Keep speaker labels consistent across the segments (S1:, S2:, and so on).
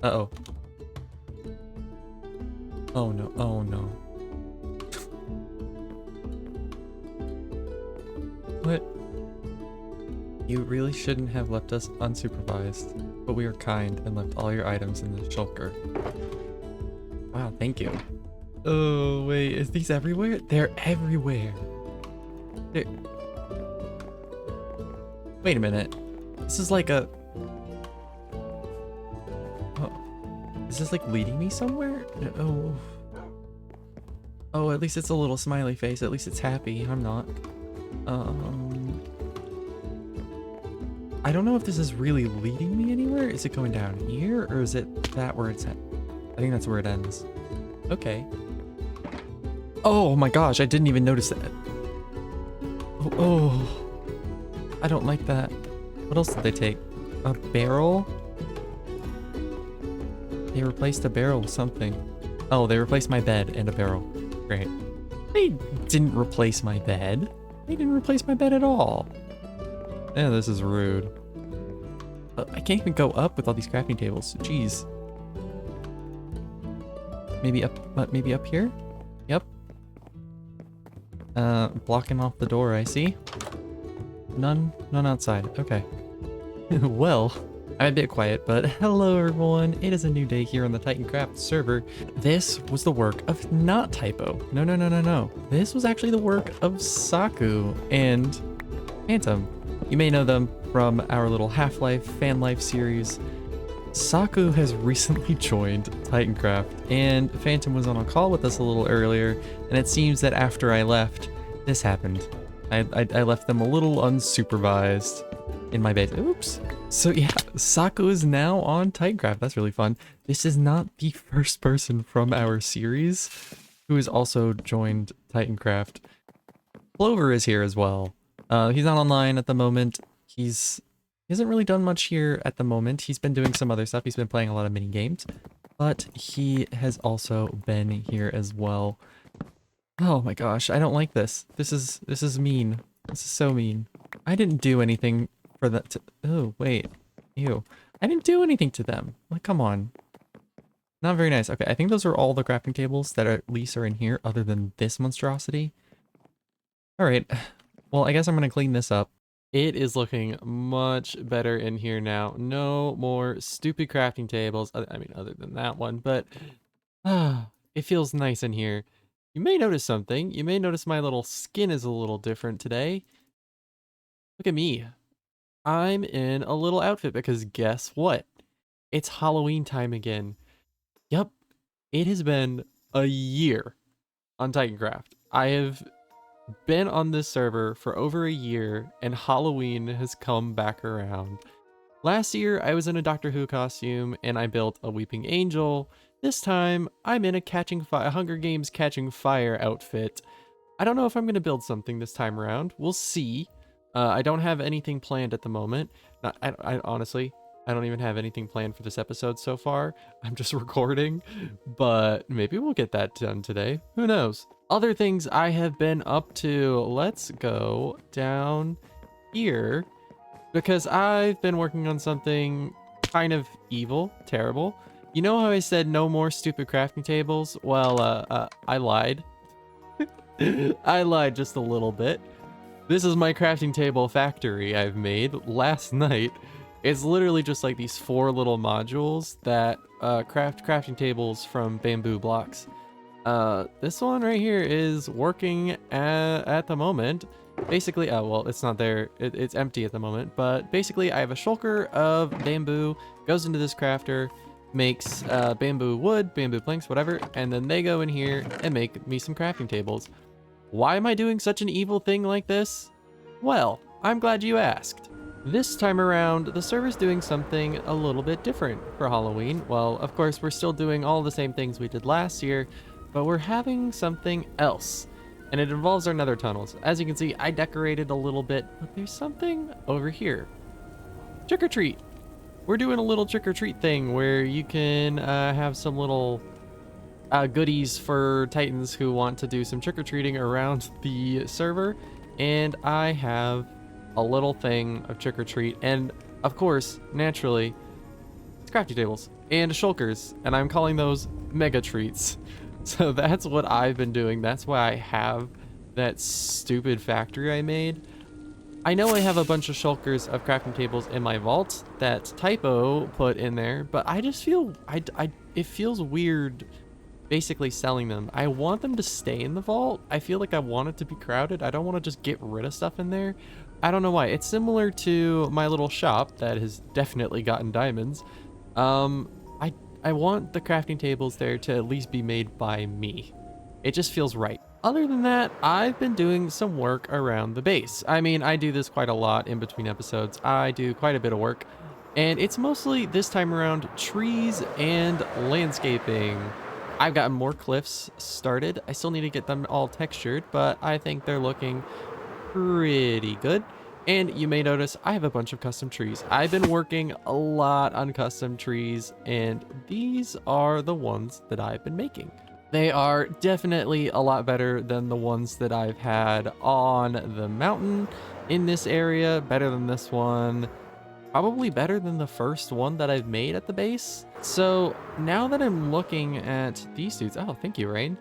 S1: Uh-oh. Oh no, oh no. What? You really shouldn't have left us unsupervised, but we were kind and left all your items in the shulker. Wow, thank you. Oh, wait, is these everywhere? They're everywhere. They're... Wait a minute. This is like a... Oh. Is this like leading me somewhere? Oh. Oh, at least it's a little smiley face. At least it's happy. I'm not. I don't know if this is really leading me anywhere. Is it going down here or is it that where it's at? I think that's where it ends. Okay. Oh my gosh, I didn't even notice that. Oh, I don't like that. What else did they take? A barrel? They replaced a barrel with something. Oh, they replaced my bed and a barrel. Great. They didn't replace my bed. They didn't replace my bed at all. Yeah, this is rude. I can't even go up with all these crafting tables. Jeez. Maybe up here? Yep. Blocking off the door, I see. None outside. Okay. Well, I'm a bit quiet, but hello everyone. It is a new day here on the Titancraft server. This was the work of not Typo. No. This was actually the work of Saku and Phantom. You may know them from our little Half-Life fan life series. Saku has recently joined Titancraft, and Phantom was on a call with us a little earlier, and it seems that after I left, this happened. I left them a little unsupervised in my base. Oops. So yeah, Saku is now on Titancraft. That's really fun. This is not the first person from our series who has also joined Titancraft. Clover is here as well. He's not online at the moment. He hasn't really done much here at the moment. He's been doing some other stuff. He's been playing a lot of mini games, but he has also been here as well. Oh my gosh, I don't like this. This is mean. This is so mean. I didn't do anything for that. Oh wait, ew. I didn't do anything to them. Like, come on. Not very nice. Okay, I think those are all the crafting tables that at least are in here, other than this monstrosity. All right. Well, I guess I'm gonna clean this up. It is looking much better in here now. No more stupid crafting tables. I mean, other than that one, but it feels nice in here. You may notice something. You may notice my little skin is a little different today. Look at me. I'm in a little outfit because guess what? It's Halloween time again. Yep, it has been a year on Titancraft. I have been on this server for over a year and Halloween has come back around. Last year I was in a Doctor Who costume and I built a weeping angel. This time I'm in a Hunger Games Catching Fire outfit. I don't know if I'm going to build something this time around. We'll see. I don't have anything planned at the moment. I honestly, I don't even have anything planned for this episode so far. I'm just recording, but maybe we'll get that done today. Who knows? Other things I have been up to. Let's go down here because I've been working on something kind of evil, terrible. You know how I said no more stupid crafting tables? Well, I lied. I lied just a little bit. This is my crafting table factory I've made last night. It's literally just like these 4 little modules that craft crafting tables from bamboo blocks. This one right here is working at the moment. Basically, oh, well, it's not there. It's empty at the moment, but basically I have a shulker of bamboo, goes into this crafter, makes bamboo wood, bamboo planks, whatever, and then they go in here and make me some crafting tables. Why am I doing such an evil thing like this? Well, I'm glad you asked. This time around, the server's doing something a little bit different for Halloween. Well, of course, we're still doing all the same things we did last year, but we're having something else. And it involves our nether tunnels. As you can see, I decorated a little bit, but there's something over here. Trick or treat. We're doing a little trick or treat thing where you can have some little goodies for Titans who want to do some trick or treating around the server. And I have a little thing of trick or treat. And of course, naturally, crafting tables and shulkers, and I'm calling those mega treats. So that's what I've been doing. That's why I have that stupid factory I made. I know I have a bunch of shulkers of crafting tables in my vault that Typo put in there, but I just feel, it feels weird basically selling them. I want them to stay in the vault. I feel like I want it to be crowded. I don't want to just get rid of stuff in there. I don't know why. It's similar to my little shop that has definitely gotten diamonds. I want the crafting tables there to at least be made by me. It just feels right. Other than that, I've been doing some work around the base. I mean, I do this quite a lot in between episodes. I do quite a bit of work, and it's mostly this time around trees and landscaping. I've gotten more cliffs started. I still need to get them all textured, but I think they're looking pretty good. And you may notice I have a bunch of custom trees. I've been working a lot on custom trees, and these are the ones that I've been making. They are definitely a lot better than the ones that I've had on the mountain in this area. Better than this one. Probably better than the first one that I've made at the base. So now that I'm looking at these dudes, oh, thank you, Rain.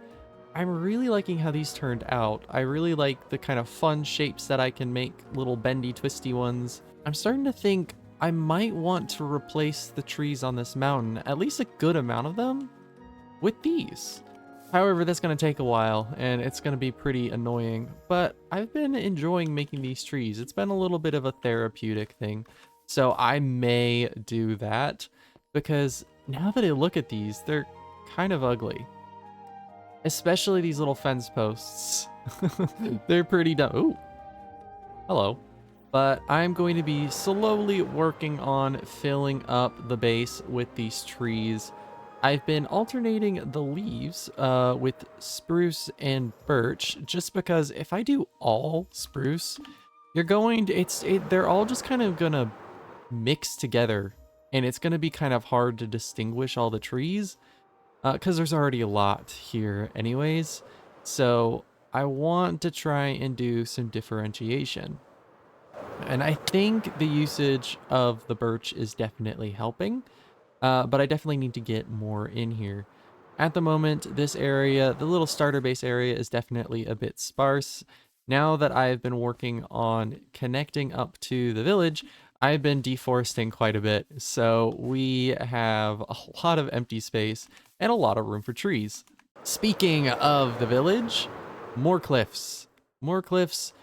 S1: I'm really liking how these turned out. I really like the kind of fun shapes that I can make, little bendy, twisty ones. I'm starting to think I might want to replace the trees on this mountain, at least a good amount of them, with these. However, that's going to take a while, and it's going to be pretty annoying, but I've been enjoying making these trees. It's been a little bit of a therapeutic thing, so I may do that, because now that I look at these, they're kind of ugly. Especially these little fence posts. They're pretty dumb. Ooh. Hello. But I'm going to be slowly working on filling up the base with these trees. I've been alternating the leaves with spruce and birch, just because if I do all spruce, you're going to, they're all just kind of gonna mix together, and it's gonna be kind of hard to distinguish all the trees. Because there's already a lot here anyways, so I want to try and do some differentiation. And I think the usage of the birch is definitely helping, but I definitely need to get more in here. At the moment, this area, the little starter base area, is definitely a bit sparse. Now that I've been working on connecting up to the village, I've been deforesting quite a bit, so we have a lot of empty space and a lot of room for trees. Speaking of the village, more cliffs. More cliffs,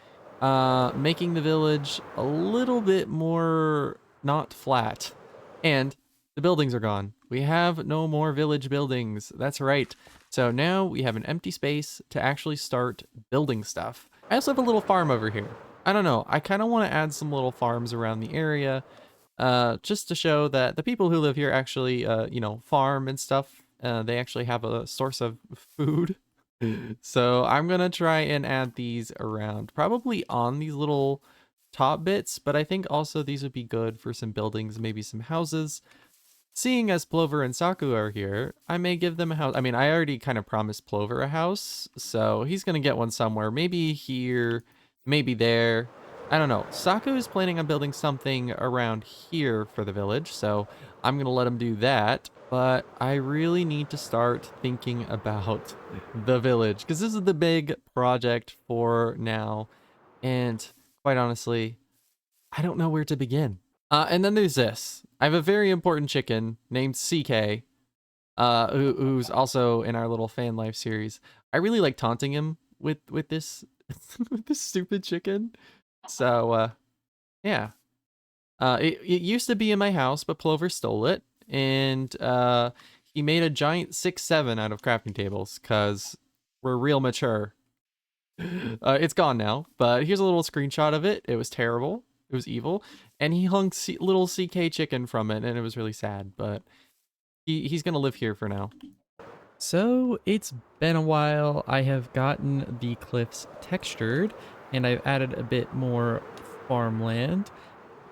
S1: making the village a little bit more not flat. And the buildings are gone. We have no more village buildings. That's right. So now we have an empty space to actually start building stuff. I also have a little farm over here. I don't know. I kind of want to add some little farms around the area, just to show that the people who live here actually, you know, farm and stuff. They actually have a source of food. So I'm going to try and add these around, probably on these little top bits, but I think also these would be good for some buildings, maybe some houses. Seeing as Plover and Saku are here, I may give them a house. I mean, I already kind of promised Plover a house, so he's going to get one somewhere. Maybe here, maybe there. I don't know. Saku is planning on building something around here for the village, so I'm going to let him do that. But I really need to start thinking about the village, because this is the big project for now. And quite honestly, I don't know where to begin. And then there's this. I have a very important chicken named CK, who's also in our little fan life series. I really like taunting him with this with this stupid chicken. So yeah. It used to be in my house, but Plover stole it, and he made a giant 6-7 out of crafting tables because we're real mature. It's gone now, but here's a little screenshot of it. It was terrible. It was evil. And he hung little CK chicken from it, and it was really sad, but he's going to live here for now. So it's been a while. I have gotten the cliffs textured, and I've added a bit more farmland.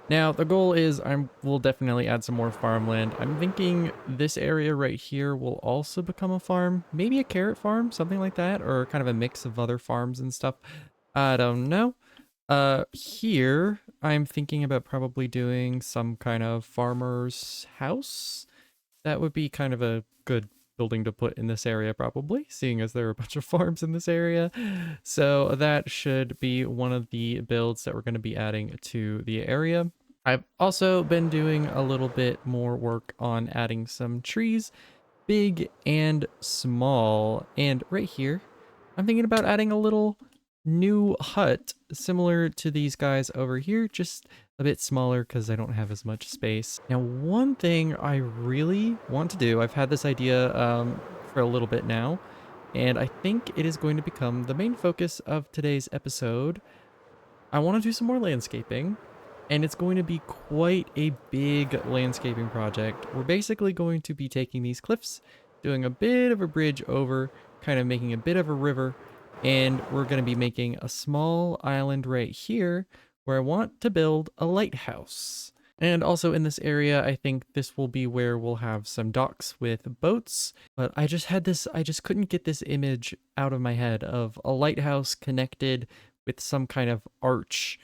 S1: Now, the goal is we'll definitely add some more farmland. I'm thinking this area right here will also become a farm. Maybe a carrot farm, something like that, or kind of a mix of other farms and stuff. I don't know. Here, I'm thinking about probably doing some kind of farmer's house. That would be kind of a good building to put in this area probably, seeing as there are a bunch of farms in this area. So that should be one of the builds that we're going to be adding to the area. I've also been doing a little bit more work on adding some trees, big and small. And right here, I'm thinking about adding a little new hut similar to these guys over here, just a bit smaller because I don't have as much space. Now, one thing I really want to do, I've had this idea for a little bit now, and I think it is going to become the main focus of today's episode. I want to do some more landscaping, and it's going to be quite a big landscaping project. We're basically going to be taking these cliffs, doing a bit of a bridge over, kind of making a bit of a river, and we're going to be making a small island right here where I want to build a lighthouse. And also in this area, I think this will be where we'll have some docks with boats. But I just couldn't get this image out of my head of a lighthouse connected with some kind of arch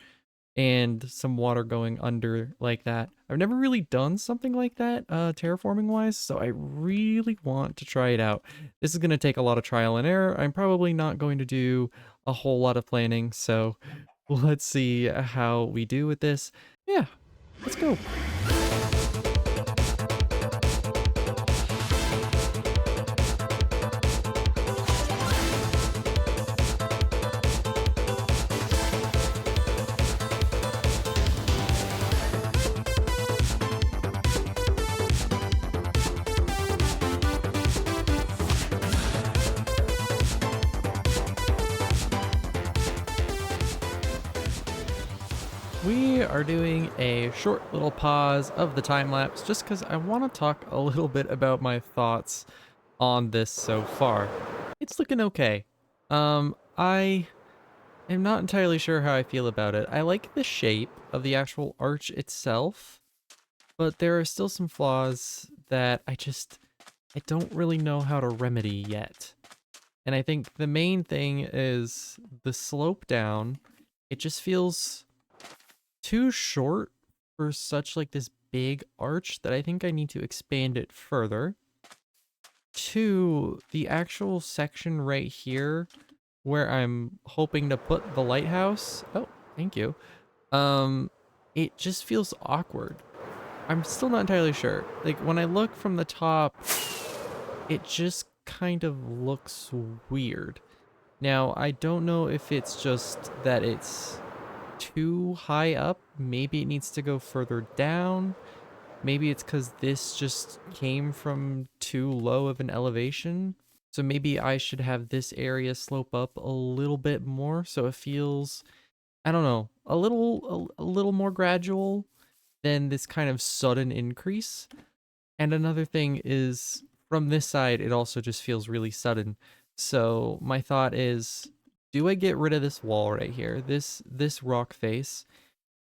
S1: and some water going under like that. I've never really done something like that terraforming wise, so I really want to try it out. This is going to take a lot of trial and error. I'm probably not going to do a whole lot of planning, so let's see how we do with this. Yeah, let's go. We are doing a short little pause of the time lapse just because I want to talk a little bit about my thoughts on this so far. It's looking okay. I am not entirely sure how I feel about it. I like the shape of the actual arch itself, but there are still some flaws that I don't really know how to remedy yet. And I think the main thing is the slope down. It just feels too short for such like this big arch that I think I need to expand it further. Two, the actual section right here where I'm hoping to put the lighthouse. Oh, thank you. It just feels awkward. I'm still not entirely sure. Like when I look from the top, it just kind of looks weird. Now, I don't know if it's just that it's too high up. Maybe it needs to go further down. Maybe it's because this just came from too low of an elevation. So maybe I should have this area slope up a little bit more so it feels, I don't know, a little more gradual than this kind of sudden increase. And another thing is from this side, it also just feels really sudden. So my thought is, do I get rid of this wall right here, this rock face,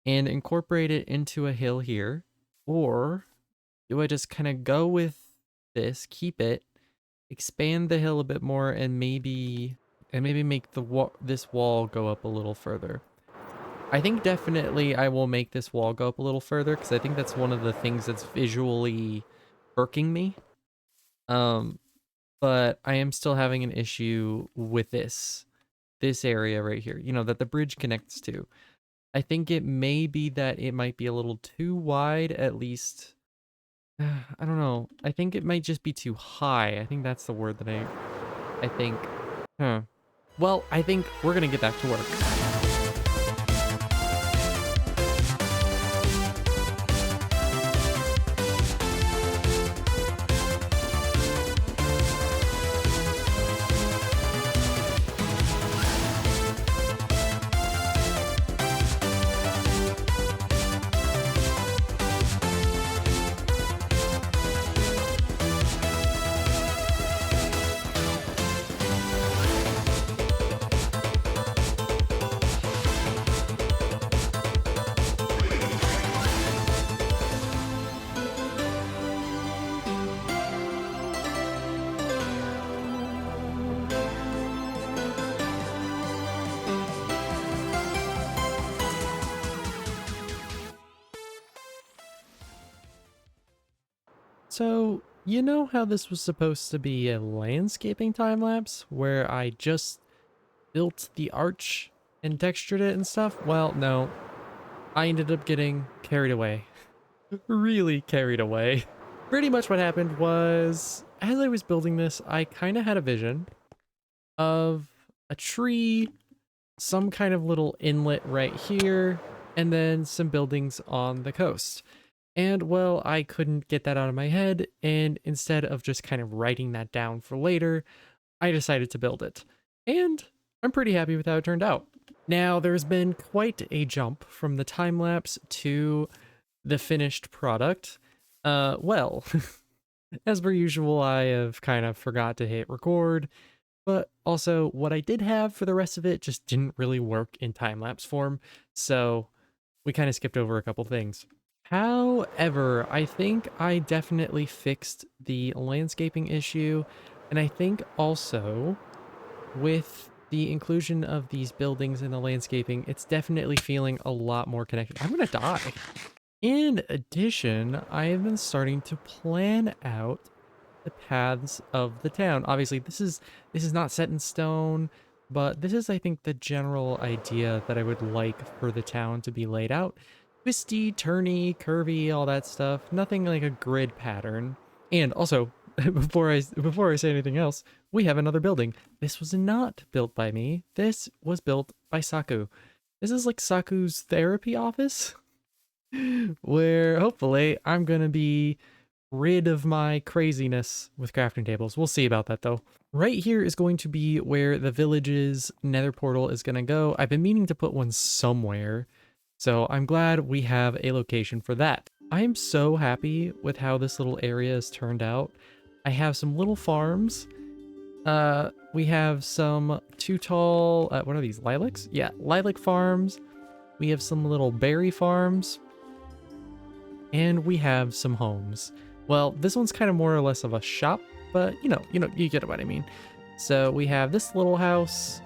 S1: and incorporate it into a hill here? Or do I just kind of go with this, keep it, expand the hill a bit more, and maybe make this wall go up a little further? I think definitely I will make this wall go up a little further because I think that's one of the things that's visually irking me. But I am still having an issue with this area right here, you know, that the bridge connects to. I think it may be that it might be a little too wide, at least. I don't know. I think it might just be too high. I think that's the word that I think. Huh. Well, I think we're gonna get back to work. So, you know how this was supposed to be a landscaping time lapse where I just built the arch and textured it and stuff? Well, no. I ended up getting carried away. Really carried away. Pretty much what happened was, as I was building this, I kind of had a vision of a tree, some kind of little inlet right here, and then some buildings on the coast. And well, I couldn't get that out of my head, and instead of just kind of writing that down for later, I decided to build it. And I'm pretty happy with how it turned out. Now, there's been quite a jump from the time lapse to the finished product. Well, as per usual, I have kind of forgot to hit record, but also what I did have for the rest of it just didn't really work in time-lapse form, so we kind of skipped over a couple things. However, I think I definitely fixed the landscaping issue, and I think also with the inclusion of these buildings in the landscaping, it's definitely feeling a lot more connected. I'm gonna die. In addition, I have been starting to plan out the paths of the town. Obviously, this is not set in stone, but this is, I think, the general idea that I would like for the town to be laid out. Twisty, turny, curvy, all that stuff. Nothing like a grid pattern. And also, before I say anything else, we have another building. This was not built by me. This was built by Saku. This is like Saku's therapy office, where hopefully I'm gonna be rid of my craziness with crafting tables. We'll see about that though. Right here is going to be where the village's nether portal is gonna go. I've been meaning to put one somewhere, so I'm glad we have a location for that. I am so happy with how this little area has turned out. I have some little farms. We have some too tall, what are these, lilacs? Yeah, lilac farms. We have some little berry farms. And we have some homes. Well, this one's kind of more or less of a shop, but you get what I mean. So we have this little house.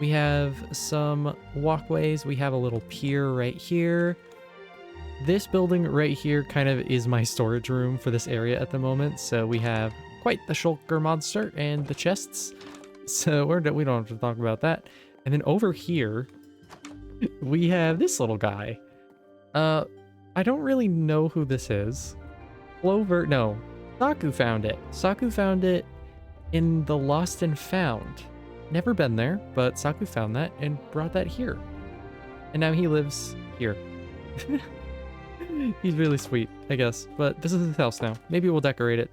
S1: We have some walkways. We have a little pier right here. This building right here kind of is my storage room for this area at the moment. So we have quite the shulker monster and the chests. So we don't have to talk about that. And then over here, we have this little guy. I don't really know who this is. Clover, no. Saku found it. Saku found it in the Lost and Found. Never been there, but Saku found that and brought that here. And now he lives here. He's really sweet, I guess. But this is his house now. Maybe we'll decorate it.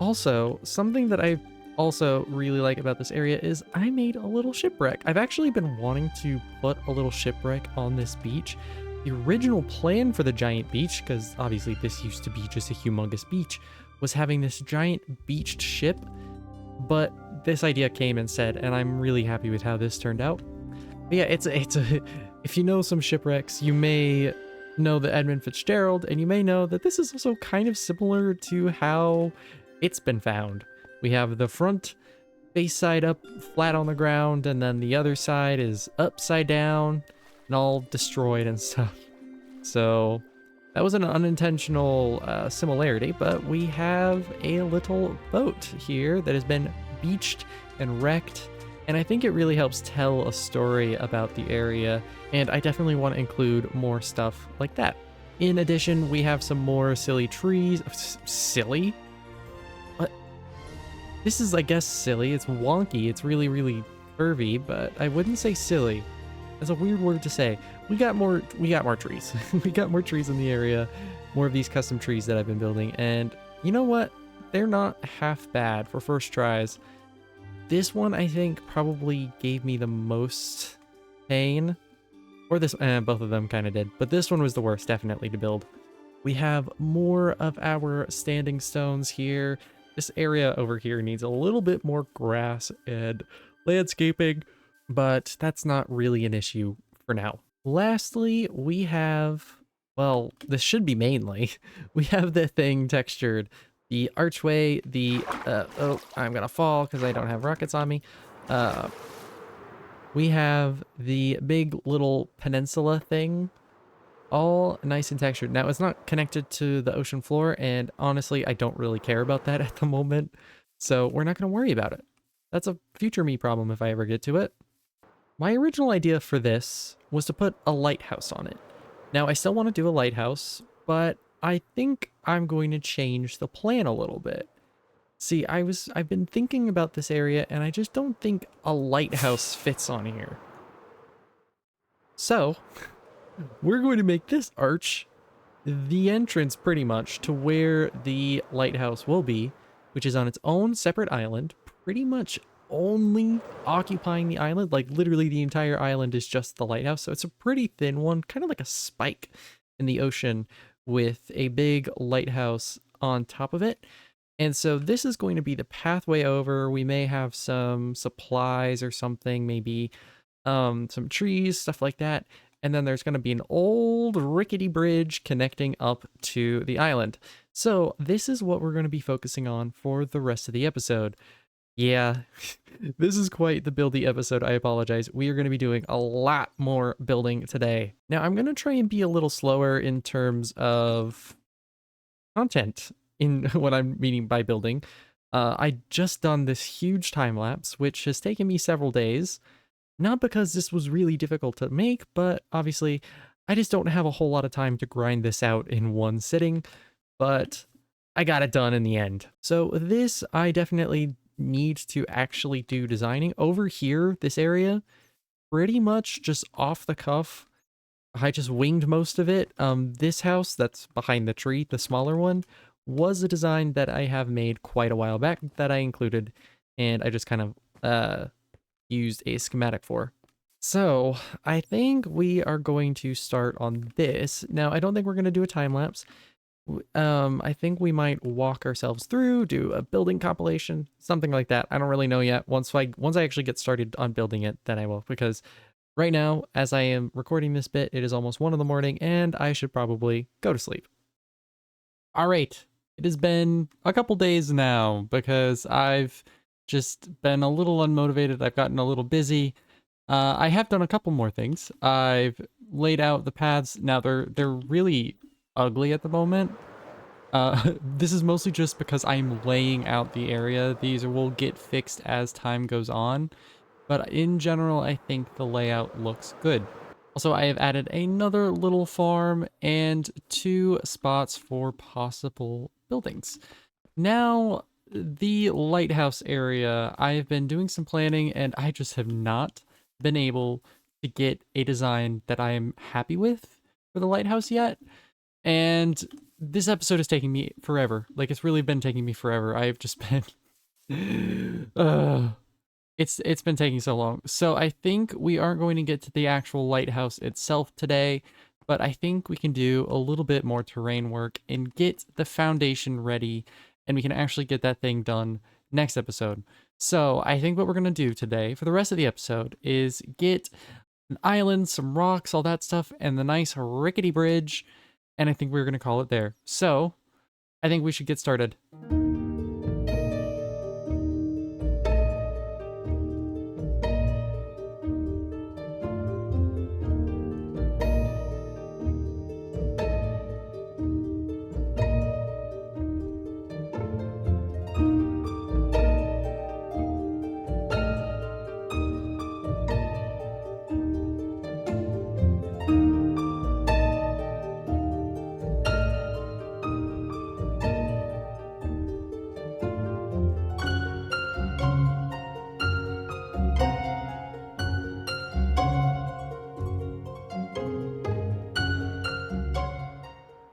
S1: Also, something that I also really like about this area is I made a little shipwreck. I've actually been wanting to put a little shipwreck on this beach. The original plan for the giant beach, because obviously this used to be just a humongous beach, was having this giant beached ship, but this idea came instead, and I'm really happy with how this turned out. But yeah, it's a if you know some shipwrecks, you may know the Edmund Fitzgerald, and you may know that this is also kind of similar to how it's been found. We have the front face side up flat on the ground, and then the other side is upside down and all destroyed and stuff. So that was an unintentional similarity, but we have a little boat here that has been beached and wrecked, and I think it really helps tell a story about the area, and I definitely want to include more stuff like that. In addition, we have some more silly trees. Silly? What? This is, I guess, silly. It's wonky. It's really, really curvy, but I wouldn't say silly. That's a weird word to say. We got more trees. We got more trees in the area, more of these custom trees that I've been building, and you know what? They're not half bad for first tries. This one, I think, probably gave me the most pain, or this, both of them kind of did, but this one was the worst, definitely, to build. We have more of our standing stones here. This area over here needs a little bit more grass and landscaping, but that's not really an issue for now. Lastly, we have, well, this should be mainly, we have the thing textured, the archway, the, oh, I'm gonna fall because I don't have rockets on me. We have the big little peninsula thing all nice and textured. Now, it's not connected to the ocean floor, and honestly, I don't really care about that at the moment, so we're not going to worry about it. That's a future me problem if I ever get to it. My original idea for this was to put a lighthouse on it. Now, I still want to do a lighthouse, but I think I'm going to change the plan a little bit. See, I've been thinking about this area, and I just don't think a lighthouse fits on here. So, we're going to make this arch the entrance pretty much to where the lighthouse will be, which is on its own separate island, pretty much only occupying the island. Like literally the entire island is just the lighthouse. So it's a pretty thin one, kind of like a spike in the ocean with a big lighthouse on top of it. And so this is going to be the pathway over. We may have some supplies or something, maybe some trees, stuff like that. And then there's going to be an old rickety bridge connecting up to the island. So this is what we're going to be focusing on for the rest of the episode. Yeah, this is quite the buildy episode. I apologize. We are going to be doing a lot more building today. Now, I'm going to try and be a little slower in terms of content in what I'm meaning by building. I just done this huge time lapse, which has taken me several days. Not because this was really difficult to make, but obviously I just don't have a whole lot of time to grind this out in one sitting, but I got it done in the end. So this, I definitely need to actually do designing. Over here, this area, pretty much just off the cuff. I just winged most of it. This house that's behind the tree, the smaller one, was a design that I have made quite a while back that I included, and I just kind of used a schematic for. So I think we are going to start on this. Now, I don't think we're going to do a time lapse. I think we might walk ourselves through, do a building compilation, something like that. I don't really know yet. Once I actually get started on building it, then I will, because right now, as I am recording this bit, it is almost 1 in the morning and I should probably go to sleep. All right. It has been a couple days now because I've just been a little unmotivated. I've gotten a little busy. I have done a couple more things. I've laid out the paths. Now they're really ugly at the moment. This is mostly just because I'm laying out the area. These will get fixed as time goes on. But in general, I think the layout looks good. Also, I have added another little farm and 2 spots for possible buildings. Now, the lighthouse area, I've been doing some planning and I just have not been able to get a design that I am happy with for the lighthouse yet. And this episode is taking me forever. Like, it's really been taking me forever. I've just been it's been taking so long. So I think we aren't going to get to the actual lighthouse itself today, but I think we can do a little bit more terrain work and get the foundation ready, and we can actually get that thing done next episode. So I think what we're going to do today for the rest of the episode is get an island, some rocks, all that stuff, and the nice rickety bridge, and I think we're going to call it there. So I think we should get started.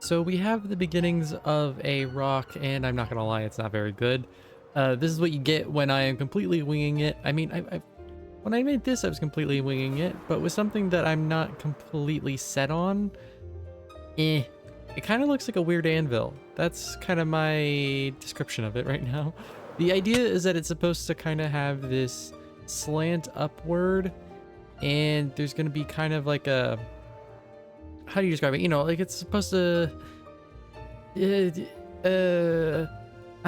S1: So we have the beginnings of a rock, and I'm not gonna lie, it's not very good. This is what you get when I am completely winging it. I mean, when I made this, I was completely winging it, but with something that I'm not completely set on, it kind of looks like a weird anvil. That's kind of my description of it right now. The idea is that it's supposed to kind of have this slant upward, and there's gonna be kind of like a, how do you describe it? You know, like it's supposed to, how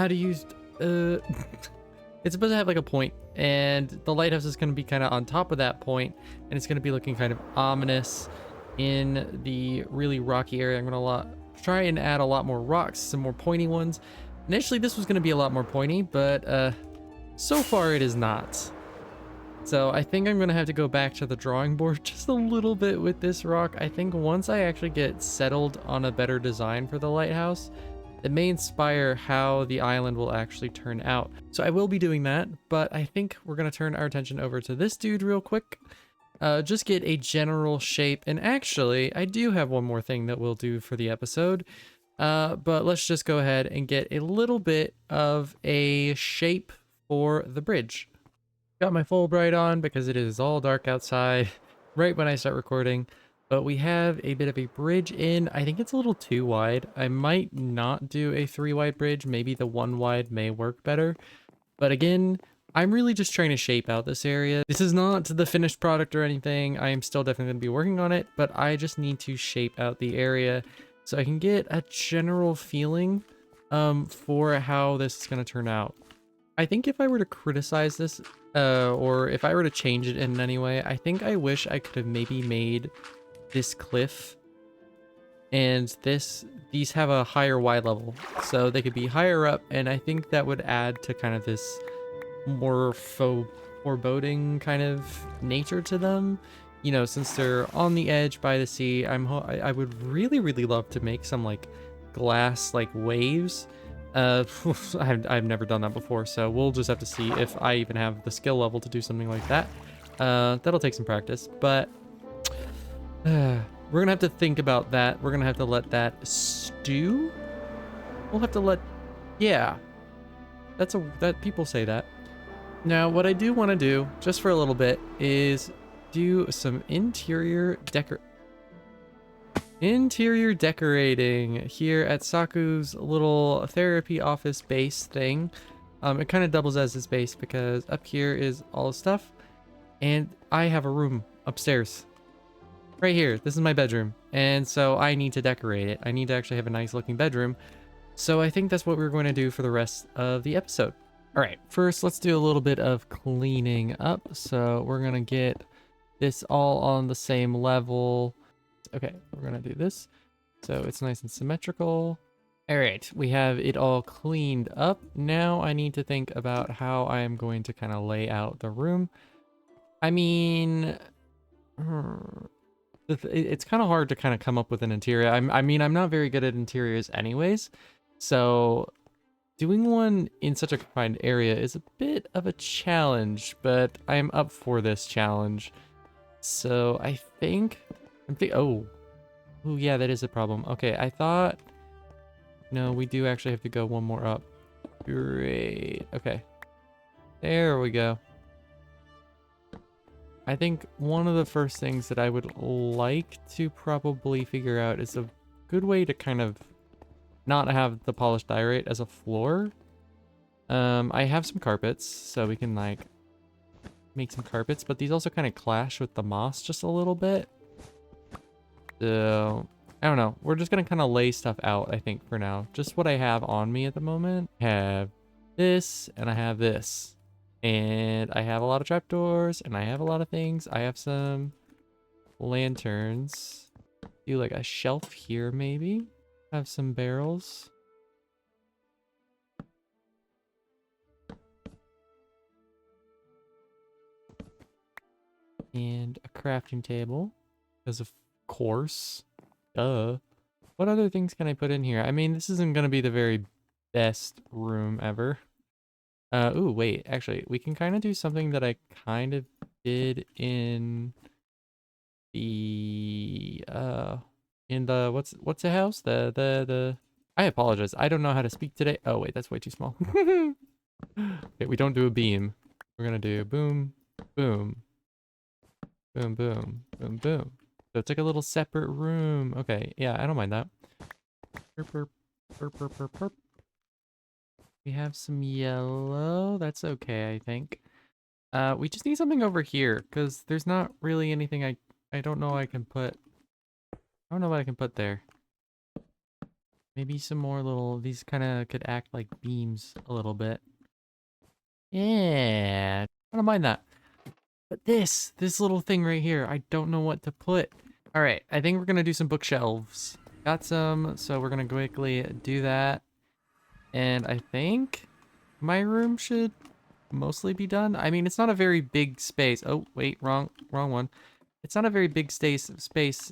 S1: do you, it's supposed to have like a point, and the lighthouse is going to be kind of on top of that point, and it's going to be looking kind of ominous. in the really rocky area. I'm gonna try and add a lot more rocks, some more pointy ones. Initially, this was gonna be a lot more pointy, but so far it is not. So I think I'm gonna have to go back to the drawing board just a little bit with this rock. I think once I actually get settled on a better design for the lighthouse, it may inspire how the island will actually turn out. So I will be doing that, but I think we're gonna turn our attention over to this dude real quick. Just get a general shape. And actually, I do have one more thing that we'll do for the episode. But let's just go ahead and get a little bit of a shape for the bridge. Got my Fulbright on because it is all dark outside right when I start recording. But we have a bit of a bridge in. I think it's a little too wide. I might not do a 3-wide bridge. Maybe the 1-wide may work better. But again, I'm really just trying to shape out this area. This is not the finished product or anything. I am still definitely going to be working on it, but I just need to shape out the area so I can get a general feeling for how this is going to turn out. I think if I were to criticize this, or if I were to change it in any way, I think I wish I could have maybe made this cliff and these have a higher Y level, so they could be higher up, and I think that would add to kind of this more foreboding kind of nature to them. You know, since they're on the edge by the sea, I would really love to make some like glass like waves. I've never done that before, so we'll just have to see if I even have the skill level to do something like that. That'll take some practice, but we're gonna have to think about that. We're gonna have to let that stew. We'll have to let, yeah, that people say that. Now, what I do want to do, just for a little bit, is do some interior decorating here at Saku's little therapy office base thing. It kind of doubles as his base because up here is all the stuff, and I have a room upstairs. Right here, this is my bedroom, and so I need to decorate it. I need to actually have a nice looking bedroom. So I think that's what we're going to do for the rest of the episode. All right, first let's do a little bit of cleaning up. So we're gonna get this all on the same level. Okay, we're gonna do this so it's nice and symmetrical. All right, we have it all cleaned up. Now I need to think about how I am going to kind of lay out the room. I mean, it's kind of hard to kind of come up with an interior. I mean, I'm not very good at interiors anyways, so doing one in such a confined area is a bit of a challenge, but I am up for this challenge. So I think, oh, yeah, that is a problem. Okay, I thought, no, we do actually have to go one more up. Great, okay. There we go. I think one of the first things that I would like to probably figure out is a good way to kind of not have the polished diorite as a floor. I have some carpets, so we can like make some carpets, but these also kind of clash with the moss just a little bit. So I don't know. We're just gonna kind of lay stuff out, I think, for now. Just what I have on me at the moment. I have this, and I have this. And I have a lot of trapdoors, and I have a lot of things. I have some lanterns. Do like a shelf here, maybe. Have some barrels. And a crafting table. Because of course. Duh. What other things can I put in here? I mean, this isn't going to be the very best room ever. Ooh, wait. Actually, we can kind of do something that I kind of did in the what's the house? The I apologize. I don't know how to speak today. Oh wait, that's way too small. Okay, we don't do a beam. We're gonna do boom, boom, boom, boom, boom, boom. So it's like a little separate room. Okay, yeah, I don't mind that. Perp, perp, perp, perp, perp, perp. We have some yellow. That's okay, I think. We just need something over here because there's not really anything I don't know I can put. I don't know what I can put there. Maybe some more little, these kind of could act like beams a little bit. Yeah, I don't mind that. But this little thing right here, I don't know what to put. All right, I think we're gonna do some bookshelves. Got some, so we're gonna quickly do that. And I think my room should mostly be done. I mean, it's not a very big space. Oh, wait, wrong one. It's not a very big space,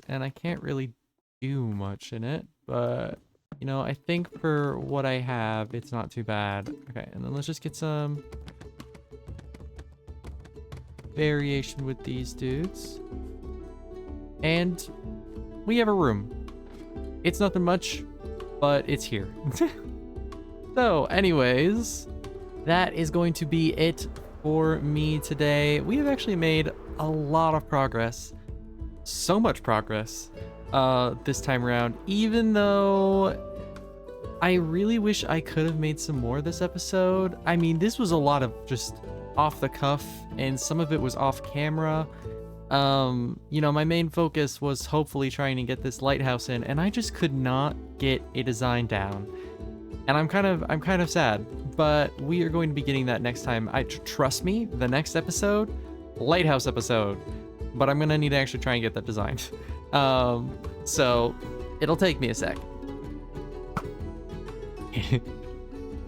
S1: and I can't really do much in it, but you know, I think for what I have, it's not too bad. Okay, and then let's just get some variation with these dudes. And we have a room. It's nothing much, but it's here. So anyways, that is going to be it for me today. We have actually made a lot of progress. So much progress this time around, even though I really wish I could have made some more this episode. I mean, this was a lot of just off the cuff, and some of it was off camera. You know, my main focus was hopefully trying to get this lighthouse in, and I just could not get a design down. And I'm kind of sad, but we are going to be getting that next time. Trust me, the next episode, lighthouse episode, but I'm gonna need to actually try and get that designed. So it'll take me a sec.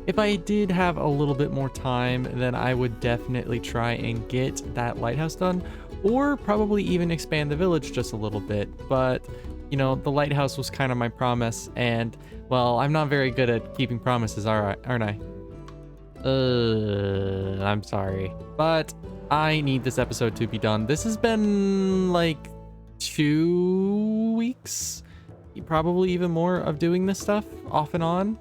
S1: If I did have a little bit more time, then I would definitely try and get that lighthouse done, or probably even expand the village just a little bit. But, you know, the lighthouse was kind of my promise, and, well, I'm not very good at keeping promises, aren't I? I'm sorry. But I need this episode to be done. This has been, like, 2 weeks, probably even more, of doing this stuff off and on.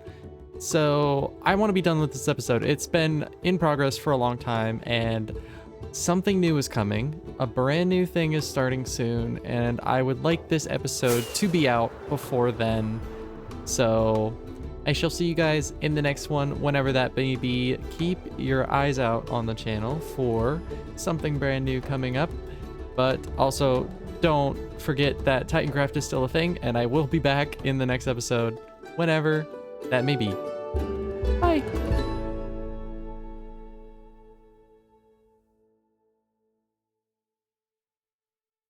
S1: So I want to be done with this episode. It's been in progress for a long time, and something new is coming. A brand new thing is starting soon, and I would like this episode to be out before then. So I shall see you guys in the next one, whenever that may be. Keep your eyes out on the channel for something brand new coming up, but also don't forget that Titancraft is still a thing, and I will be back in the next episode, whenever that may be. Bye.